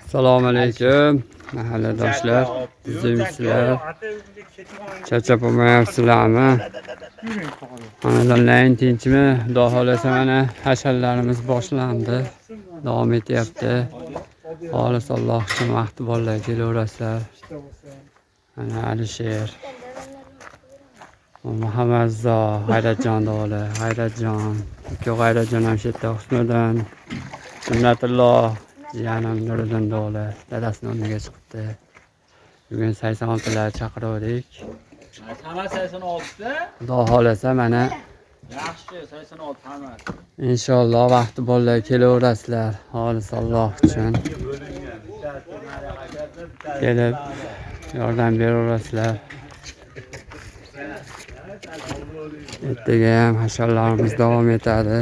Assalomu alaykum mahalladoshlar, bizimizlar. Charchab olmayapsizlarmi? Xonadonlaring tinchmi? Xudo xolasa mana hasharlarimiz boshlandi. Davom etyapti. Xolis Alloh uchun vaqti borlar kelaverasizlar. Mana Alisher, Muhammadzo, Hayratjon doli, Hayratjon, Hayratjon ham shu yerda Husniddin, Sunnatullo, jiyanim Nuriddin doli, dadasini o'rniga chiqibdi. Bugun 86lar chaqirdik. Hamma 86da? Xudo xolasa mana Yaxshi, 86 hamma. inshaalloh vaqti borlar kelaverasizlar. Xolis Alloh uchun kelib yordam beraverasizlar. Ertaga ham hasharlarimiz davom etadi.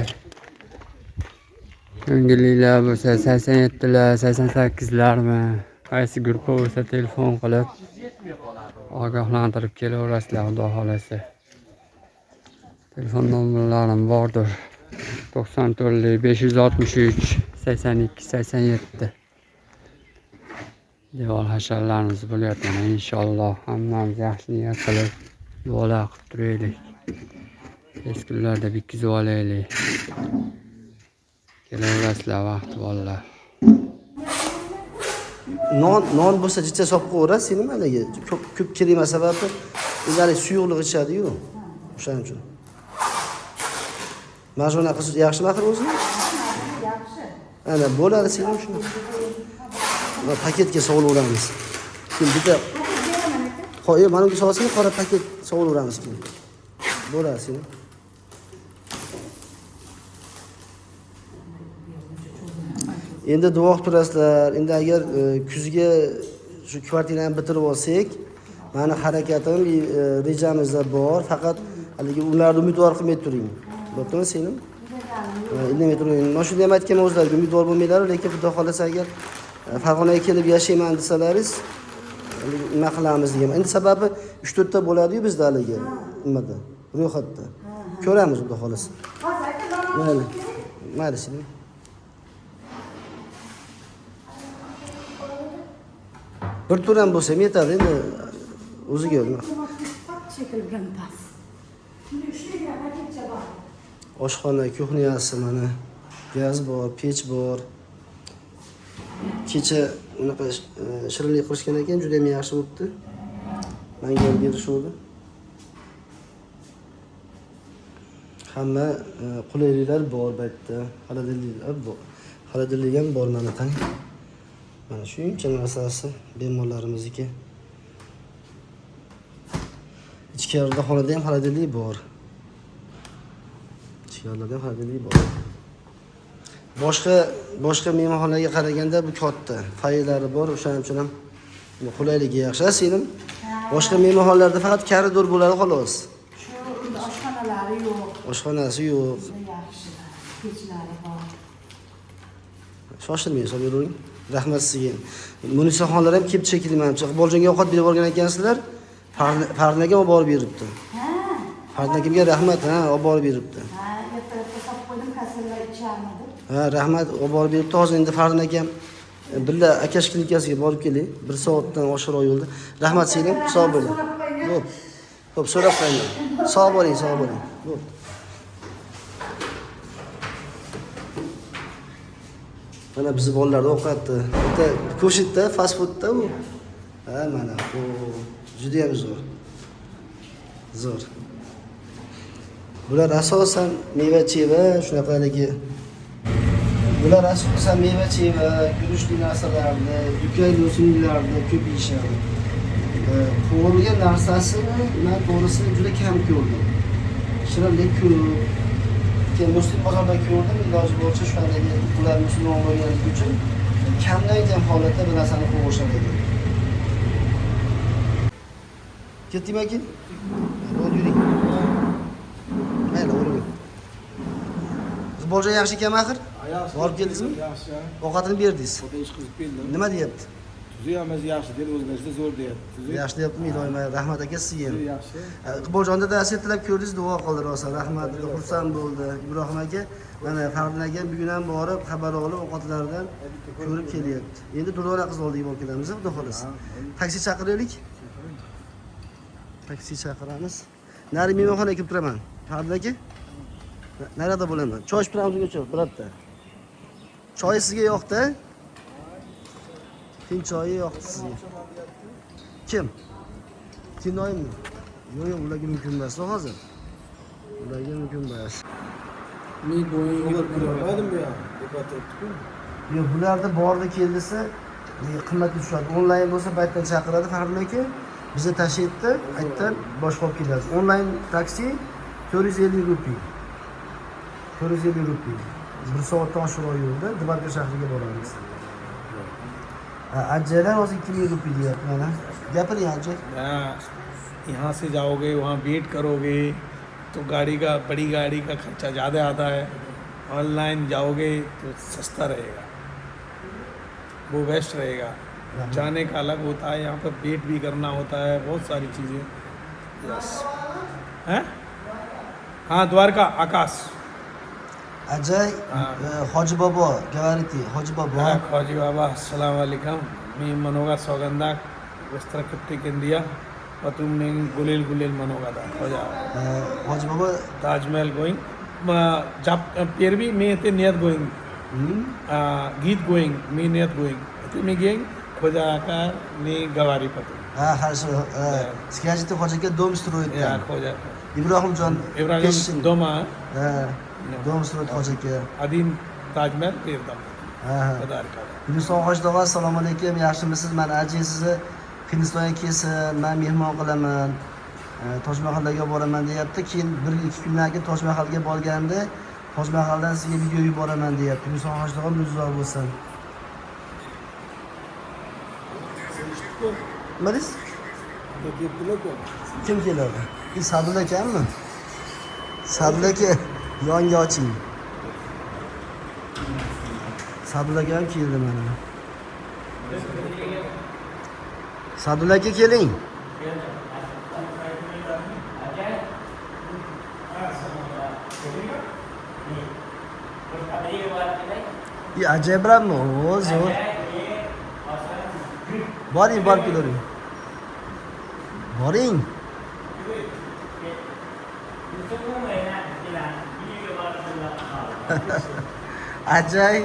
Ko'ngillilar bo'lsa 87lar, 88larmi, qaysi gruppa bo'lsa telefon qilib ogohlantirib kelaverasizlar xudo xolasa. Telefon nomerlarim bordir. 94 563 82 87. Devor hasharlarimiz bo'lyapti. Inshaalloh hammamiz yaxshi niyat qilib duolar qilib turaylik. Tez kunlarda bitkizib olaylik. Kelaverasizlar vaqti borlar. Non bo'lsa jicha solib qo'yra, seni nimaga ko'p kelma sababi o'zlari suyuqlik ichadi-yu. O'shaning uchun. Majona qiz yaxshimi axir o'zi? Yaxshi. Ana bo'ladi seni shuni. Paketga so'raveramiz. Keyin bitta qo'y, mana bu solsang qora paket so'raveramiz keyin. Bo'ladi seni. Endi duo qilib turasizlar. Endi agar kuzga shu kvartirani bitirib olsak, mani harakatim, rejamizda bor. Faqat haligi ularni umidvor qilmay turing. Bo'ptimi sening? Indamay turing. Mana shunday ham aytgan o'zlariga umidvor bo'lmaylar, lekin xudo xolasa agar Farg'onaga kelib yashayman desalaringiz, nima qilamiz degan. Endi sababi 3-4 ta bo'ladi-yu bizda haligi nimada, ro'yxatda. Ko'ramiz xudo xolasa. Mayli. Mayli sening. Bir tur ham bo'lsa yetadi endi o'ziga. Oshxona, kuxnyasi mana, gaz bor, pech bor. Kecha unaqa shirinlik qilishgan ekan, juda ham yaxshi bo'libdi. Menga olib berishdi. Hamma qulayliklar bor bu yerda. Xolodilniklar bor. Xolodilnik ham bor mana qani. Mana shuncha narsasi bemorlarimizniki. Ichkarida xonada ham xolodilnik bor. Ichkarida ham xolodilnik bor. Boshqa mehmonxonaga qaraganda bu katta. Faylari bor, o'shaning uchun ham qulayligi yaxshi. Sening boshqa mehmonxonalarda faqat koridor bo'ladi xolos. Shu oshxonalari yo'q. Oshxonasi yo'q. Yaxshi. Pechlari bor. Shoshilmay so'ravering. Rahmat sizga. Munisaxonlar ham kelib chekilmanimcha. Boljonga ovqat berib olgan ekansizlar. Farnaga olib borib beribdi. Ha. Farnagimga rahmat, ha, olib borib beribdi. Ha, ertalabga solib qo'ydim, kasallar icharmidi. Ha, rahmat, olib borib beribdi. Hozir endi Farnaga ham billa akash klinikasiga borib keling. 1 soatdan oshiqroq yo'lda. Rahmat sizga, sog' bo'ling. Xo'p. Xo'p, so'rab qo'ying. Sog' bo'ling, sog' bo'ling. Xo'p. Mana biz bolalarda ovqatni bitta ko'shitda, fast foodda u. Ha, mana bu juda ham zo'r. Zo'r. Bular asosan meva-cheva, shunaqaligi. Bular asosan meva-cheva, guruchli narsalarni, yuqori o'simliklarni ko'p yeyishadi. Qo'rilgan narsasini men to'g'risi juda kam ko'rdim. Shirinlik ko'p. Keyin Muslim bozorda ko'rdim, iloji bo'yicha shundagi ular musulmon bo'lganligi uchun kamlaydigan holatda bir narsani qo'yishar edi. Ketdingmi aka? Bo'ldi yuring. Mayli, o'ring. Bolja yaxshi ekanmi axir? Borib keldingizmi? Yaxshi. Ovqatini berdingiz. Xudo ish qilib berdim. Nima deyapti? tuzi hammasi yaxshi deb o'zgarishda zo'r deyapti. Tuzi yaxshi deyaptimi iloyim rahmat aka sizga ham. yaxshi. Iqboljonda dars ertalab ko'rdingiz, duo qildi rosa. Rahmat, xursand bo'ldi. Ibrohim aka mana Fardin aka bugun ham borib xabar olib ovqatlaridan ko'rib kelyapti. Endi Durdona qiz oldiga borib kelamiz, xudo xolasa. Taksi chaqiraylik. Taksi chaqiramiz. Nari mehmonxonaga kirib turaman. Fardin aka. Narada bo'laman? Choy ichib turamiz o'sha, birotta. Choy sizga yoqdi? Fin choyi yoqdi sizga. Kim? Tinoymi? Yo'q, ularga mumkin emas hozir. Ularga mumkin emas. Men bo'yinga kirolmadim bu ham. Depotga. Yo'q, bularda bordi keldisi qimmatga tushadi. Onlayn bo'lsa baytdan chaqiradi Fardin aka. Bizni tashiydi, aytdan boshqa olib keladi. Onlayn taksi 450 rupiy. 450 rupiy. 1 soatdan oshiqroq yo'lda Dibarbek shahriga boramiz. Ajjalar hozir 2000 rupiy deyapti mana. Gapiring Ajja. यहाँ से जाओगे वहाँ वेट करोगे तो गाड़ी का बड़ी गाड़ी का खर्चा ज़्यादा आता है। ऑनलाइन जाओगे तो सस्ता रहेगा, वो बेस्ट रहेगा। जाने का अलग होता है, यहाँ पर वेट भी करना होता है, बहुत सारी चीज़ें। यस हैं? हाँ, द्वारका आकाश। Ajay, Hoji Bobo, говорите, Hoji Bobo. खोजी बाबा अस्सलाम वालेकुम। मैं मनोगा सौगंधा वस्त्र कत्ते केंदिया और तुमने गुलेल गुलेल मनोगा था खोजा Hoji Bobo, ताजमहल गोइंग जब पेर भी मैं ते नियत गोइंग गीत गोइंग मैं नियत गोइंग ते मैं गोइंग खोजा आकार मैं गवारी पतो хорошо. Скажите, Hoji aka dom stроит. या खोजा Ibrohimjon, इब्राहिम दोमा dom stроит Hoji aka. Adeen ताजमहल पेर दम पदार का Hindiston Hojdog'a, assalomu alaykum. Yaxshimisiz? Men Ajay sizni Hindistonga kelsin, men mehmon qilaman. Tojmahalga boraman deyapti. Keyin 1-2 kundan keyin Tojmahalga borganda Tojmahaldan sizga video yuboraman deyapti. Hindiston Hojdog'a muzor bo'lsin. Nima kim keladi? Sadulla akammi? Sadulla aka, yonga oching. Sadulla aka ham keldi mana. Sadulla aka keling. Ajay bilanmi? O zo'r. Boring, borib kelavering. Boring. Ajay.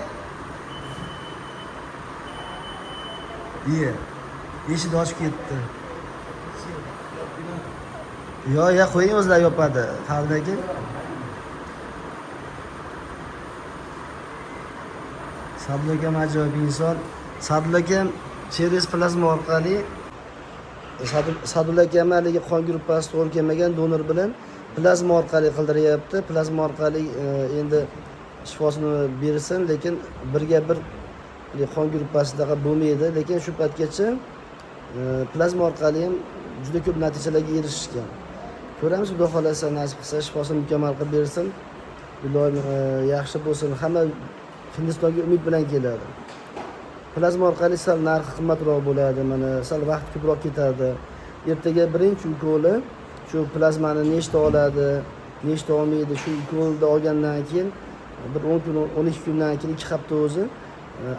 Eshik ochib ketdi. Yo'q, qo'ying o'zlar yopadi. Fardin aka. Sadulla aka ajoyib inson. Sadulla aka Cheres plazma orqali Sadulla aka haligi qon gruppasi to'g'ri kelmagan donor bilan plazma orqali qildiryapti. Plazma orqali endi shifosini bersin, lekin birga bir qon gruppasidaqa bo'lmaydi, lekin shu paytgacha plazma orqali ham juda ko'p natijalarga erishishgan. Ko'ramiz, xudo xolasa nasib qilsa shifosini mukammal qilib bersin. Iloyim yaxshi bo'lsin. Hamma Hindistonga umid bilan keladi. Plazma orqali sal narxi qimmatroq bo'ladi, mana sal vaqt ko'proq ketadi. Ertaga birinchi ukoli shu plazmani nechta oladi, nechta olmaydi, shu ukolni olgandan keyin bir 10 kun, 12 kundan keyin 2 hafta o'zi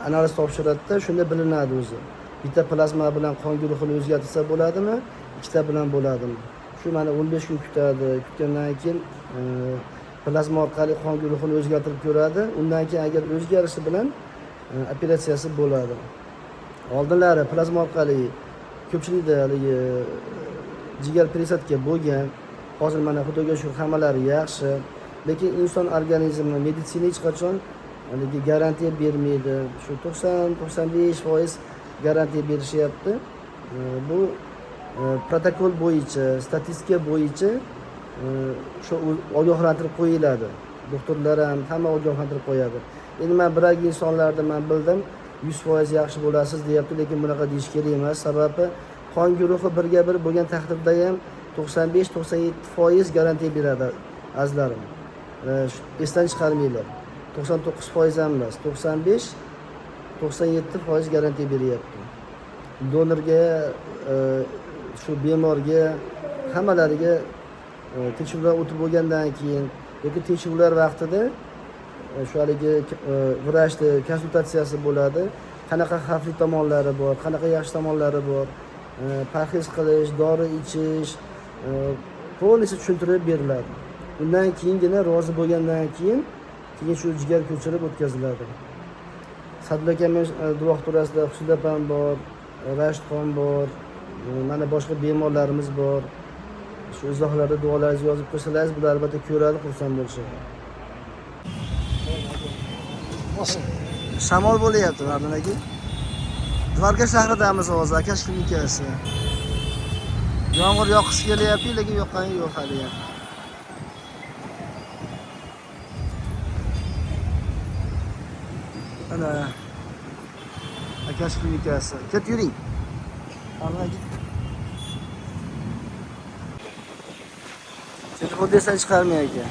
analiz topshiradida, shunda bilinadi o'zi. Bitta plazma bilan qon guruhini o'zgartirsa bo'ladimi, ikkita bilan bo'ladimi? Shu mana 15 kun kutadi. Kutgandan keyin plazma orqali qon guruhini o'zgartirib ko'radi. Undan keyin agar o'zgarishi bilan operatsiyasi bo'ladi. Oldinlari plazma orqali ko'pchilikda haligi jigar пересадка bo'lgan. Hozir mana xudoga shukr hammalari yaxshi. Lekin inson organizmi meditsina hech qachon haligi garantiya bermaydi. Shu 90-95% garantiya berishyapti. Bu protokol bo'yicha, statistika bo'yicha shu ogohlantirib qo'yiladi. Doktorlar ham hamma ogohlantirib qo'yadi. Endi men bir insonlarni men bildim 100% yaxshi bo'lasiz deyapti, lekin bunaqa deyish kerak emas. Sababi qon guruhi birga bir bo'lgan taqdirda ham 95-97% garantiya beradi azizlarim. Esdan chiqarmanglar. 99% ham emas, 95-97% garantiya beryapti. donorga, shu bemorga hammalariga tekshiruvlar o'tib bo'lgandan keyin yoki tekshiruvlar vaqtida shu haligi vrachni konsultatsiyasi bo'ladi. Qanaqa xavfli tomonlari bor, qanaqa yaxshi tomonlari bor, parhez qilish, dori ichish, polisi tushuntirib beriladi. Undan keyingina rozi bo'lgandan keyin shu jigar ko'chirib o'tkaziladi. Sadulla akamiz duo turasida Husin opam bor, Rashidxon bor, mana boshqa bemorlarimiz bor. Shu izohlarda duolaringizni yozib qo'ysangiz, bular albatta ko'radi, xursand bo'lishadi. Shamol bo'layapti Mardon aka. Dvorga shahridamiz hozir, Akash klinikasi. Yomg'ir yoqisi kelyapti, lekin yoqqani yo'q hali ham. Ana Akash klinikasi. Ket yuring. Telefon desa chiqarmay aka.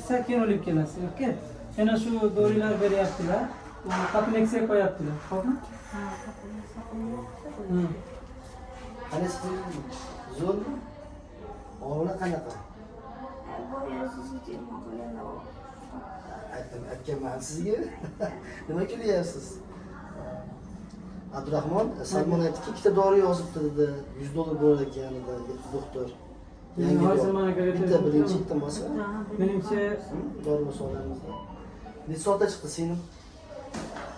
Sekin olib kelasiz, yo'q-ku? Yana shu dorilar beryaptilar. Uni kompleksiya qo'yaptilar, xo'pmi? Qani siz zo'r og'ir qanaqa? Aytganman sizga. Nima kulyapsiz? Abdurahmon Salmon aytdiki, ikkita dori yozibdi dedi. $100 bo'lar ekan dedi doktor. Yangi hozir mana bitta birinchi bitta bo'lsa. Menimcha dori bo'lsa. Necha soatda chiqdi sening?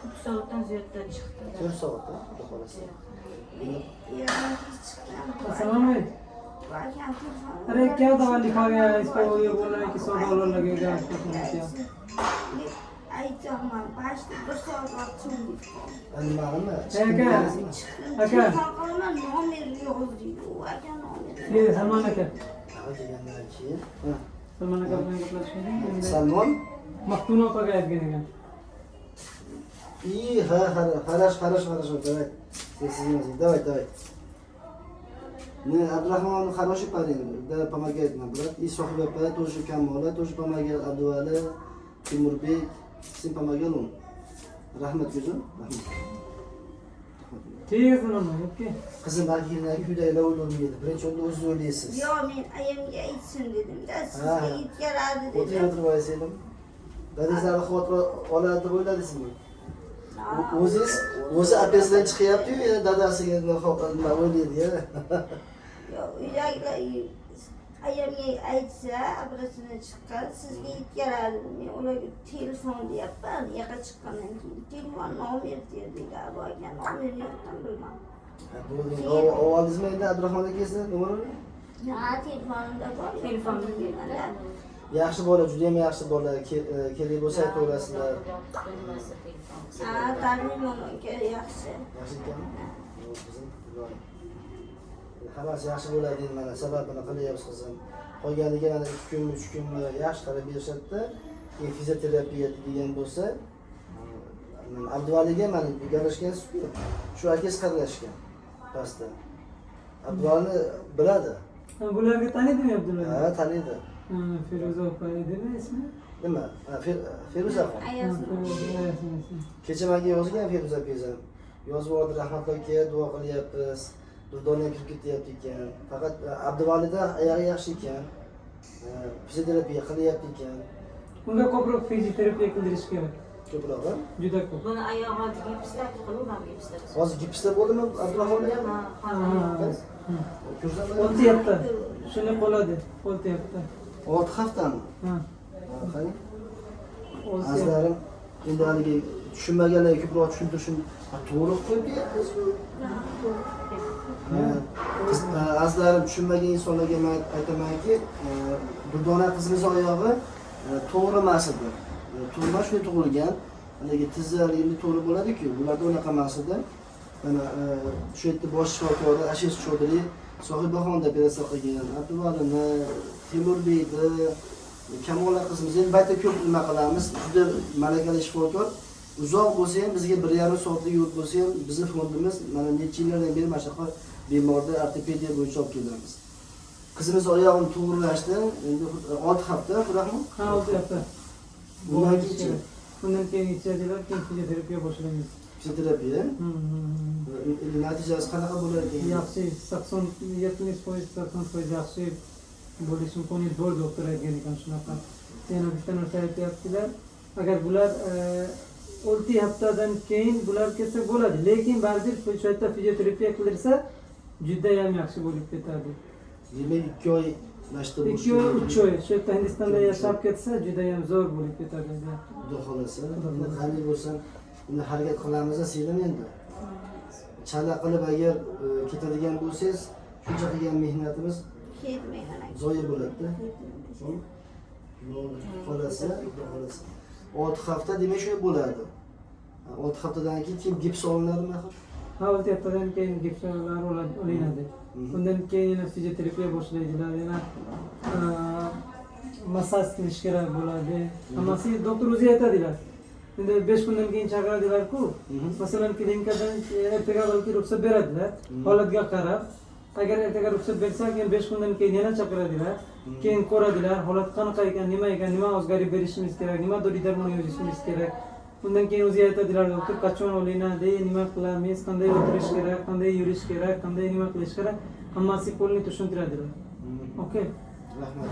3 soatdan ziyoddan chiqdi. 4 soatda, xudo xolasa. Assalomu अरे क्या दवा लिखा गया है इसको? ये बोल रहे हैं कि $100 लगेगा आपको समस्या। ये सलमान क्या? सलमान का अपने का प्लस है। Salmon मख्तूनों पर गया गिनेगा। И хорошо, давай. Давай. Не, Абдурахман хороший парень, да, помогает нам, брат. И Сохиб опять тоже Камола, тоже помогал, Абдуале, Тимурбек, всем помогал он. Рахмат Гюзон. ठीक है सुनो okay Kızım belki yine hüdeyle olmaydı. Birinci onda uzun öyleysiz. Yo men ayamga aytsin dedim da sizga yetkazadi dedim. Otur vaysaydım. Dadizlarni xotira oladi deb o'yladingizmi? O'zi apesidan chiqyapti-yu, yana dadasiga nima o'ylaydi ya. Yo uydagilar ayamga aytsa, abrasini chiqqan sizga yetkazadi. Men ularga telefon deyapman, yoqqa chiqqandan keyin telefon nomer deydilar, bu ekan nomer yo'qdan bilmadim. Ovozingizmi endi Abdurahmon akasi nomerini? Ha, telefonimda bor. Telefonimda mana. Yaxshi bola, juda ham yaxshi bola. Kerak bo'lsa aytaverasizlar. Ha, tarbiyaman aka yaxshi. Yaxshi ekanmi? Hammasi yaxshi bo'ladi endi mana sababini qilyapsiz qizim. Qolganiga mana 2 kunmi, 3 kunmi yaxshi qarab berishadi-da. Keyin fizioterapiya degan bo'lsa, Abduvaliga mana gaplashgan shu akasi qaralashgan pastda. Abduvali biladi. bularga tanidimi Abdulla? Ha, taniydi. Feruza opa edimi ismi? Nima? Feruzaxon. Kecha menga yozgan Feruza apam. Yozib yubordi, rahmatli aka, duo qilyapmiz. Durdonga kirib ketyapti ekan. Faqat Abduvalida oyog'i yaxshi ekan. Fizioterapiya qilyapti ekan. Unga ko'proq fizioterapiya qildirish kerak. Ko'proq, ha? Juda ko'p. Buni oyog'iga gipslab qilib, gipslab. Hozir gipsda bo'ldimi Abdurahmonda ham? O'tyapti. Shuni qo'ladi, o'tyapti. 6 haftami? Ha. Qani? Azlarim endi haligi tushunmaganlarga ko'proq tushuntirishim to'g'ri qo'yib beryapsiz-ku. Azlarim tushunmagan insonlarga men aytamanki, Durdona qizimiz oyog'i to'g'ri emas edi. To'g'ri shunday tug'ilgan. Haligi tizlari to'g'ri bo'ladi-ku, ularda unaqa emas edi. Mana shu yerda bosh shifokori Ashish Chodiri Sohibaxonda operatsiya qilgan. Abduvalini, Temurbekni, Kamola qizimiz endi bayta ko'p nima qilamiz. Juda malakali shifokor. Uzoq bo'lsa ham bizga 1,5 soatlik yo'l bo'lsa ham bizni fondimiz mana necha yillardan beri mana shunaqa bemorni ortopediya bo'yicha olib kelamiz. Qizimiz oyog'ini to'g'rilashdi. Endi 6 hafta, biroqmi? Ha, 6 hafta. Bundan keyin Bundan keyin ichadilar, keyin fizioterapiya boshlaymiz. fizioterapiya. Endi natijasi qanaqa bo'lar ekan? Yaxshi, 80-70% yaxshi bo'lishi imkoniyat bor doktor aytgan ekan shunaqa. Yana bitta narsa aytyaptilar. Agar bular 6 haftadan keyin bular kelsa bo'ladi, lekin baribir shu yerda fizioterapiya qilinsa juda ham yaxshi bo'lib ketadi. Demak 2 oy mashqda 2 oy, 3 oy shu yerda Hindistonda yashab ketsa juda ham zo'r bo'lib ketadi. Xudo xolasa, endi qanday bo'lsa, uni harakat qilamiz selim endi. Chala qilib agar ketadigan bo'lsangiz, shuncha qilgan mehnatimiz Ketmayman aka. zoya bo'ladi-da. Xudo xolasa, xudo xolasa. 6 hafta demak shu bo'ladi. 6 haftadan keyin gips olinadimi axir? Ha, 6 haftadan keyin gipslar olinadi. Undan keyin yana fizioterapiya boshlaydilar, yana massaj qilish kerak bo'ladi. Hammasi doktor o'zi aytadilar. Endi 5 kundan keyin chaqiradilar-ku. Masalan, klinikadan ertaga balki ruxsat beradilar, holatga qarab. Agar ertaga ruxsat bersa, keyin 5 kundan keyin yana chaqiradilar. Keyin ko'radilar, holat qanaqa ekan, nima o'zgarib berishimiz kerak, nima dori-darmon yozishimiz kerak. Undan keyin o'zi aytadilar, doktor qachon olinadi, nima qilamiz, qanday o'tirish kerak, qanday yurish kerak, qanday nima qilish kerak, hammasi qo'lni tushuntiradilar. Okay. Rahmat,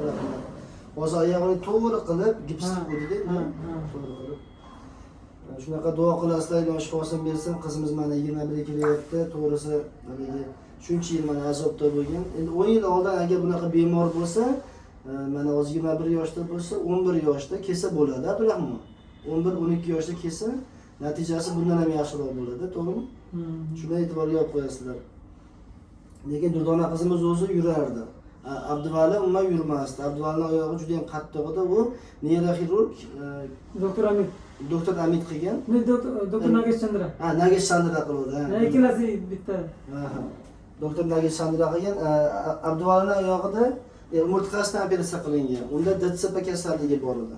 rahmat. Hozir oyog'ini to'g'ri qilib gips qo'ydi-da. To'g'ri qilib. Shunaqa duo qilasizlar, Alloh shifosini bersin. Qizimiz mana 21 kelyapti. To'g'risi, haligi shuncha yil mana azobda bo'lgan. Endi 10 yil oldin agar bunaqa bemor bo'lsa, mana hozir 21 yoshda bo'lsa, 11 yoshda kelsa bo'ladi, Abdurahmon. 11-12 yoshda kelsa, natijasi bundan ham yaxshiroq bo'ladi, to'g'rimi? Shunga e'tiborga olib qo'yasizlar. Lekin Durdona qizimiz o'zi yurardi. Abduvali umuman yurmasdi. Abduvalining oyog'i juda ham qattiq edi. U neyroxirurg Doktor Amit. doktor Amit qilgan. Doktor Nagesh Chandra. Ha, Nagesh Chandra qildi. Ikkilasi bitta. Doktor Nagesh Chandra qilgan. Abduvalining oyog'ida umurtqasidan operatsiya qilingan. Unda DTSP kasalligi bor edi.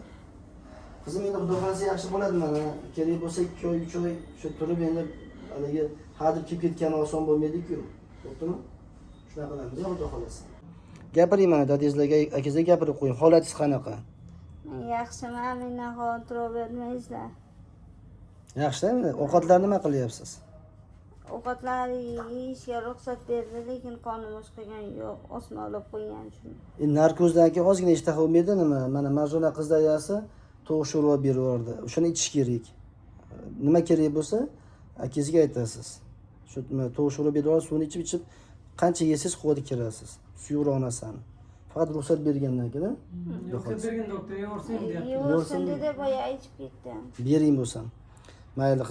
Qizim endi xudo xolasa yaxshi bo'ladi mana. Kerak bo'lsa 2 oy, 3 oy shu turib endi haligi hadib kelib ketgani oson bo'lmaydi-ku. To'g'rimi? Shunaqa qilamiz, xudo xolasa. Gapiring mana dadangizlarga, akangizga gapirib qo'ying. Holatingiz qanaqa? Yaxshiman, mendan xavotir olmaysizlar. Yaxshi-da, ovqatlarni nima qilyapsiz? Ovqatlar yeyishga ruxsat berdi, lekin qonim o'chqagan yo'q, osmonlab qo'ygan shuni. Narkozdan keyin ozgina ishtaha bo'lmaydi nima? Mana Marjona qizdayasi tovuq sho'rva berib Shuni ichish kerak. Nima kerak bo'lsa, akangizga aytasiz. Shu tovuq sho'rva berib suvini ichib qancha yesangiz quvvatga kirasiz. Suyura olmasani. Faqat ruxsat bergandan keyin. Ruxsat bergan doktor, yorsin deyapti. Yorsin dedi, boya ichib ketdi. Bering bo'lsam. Mayli.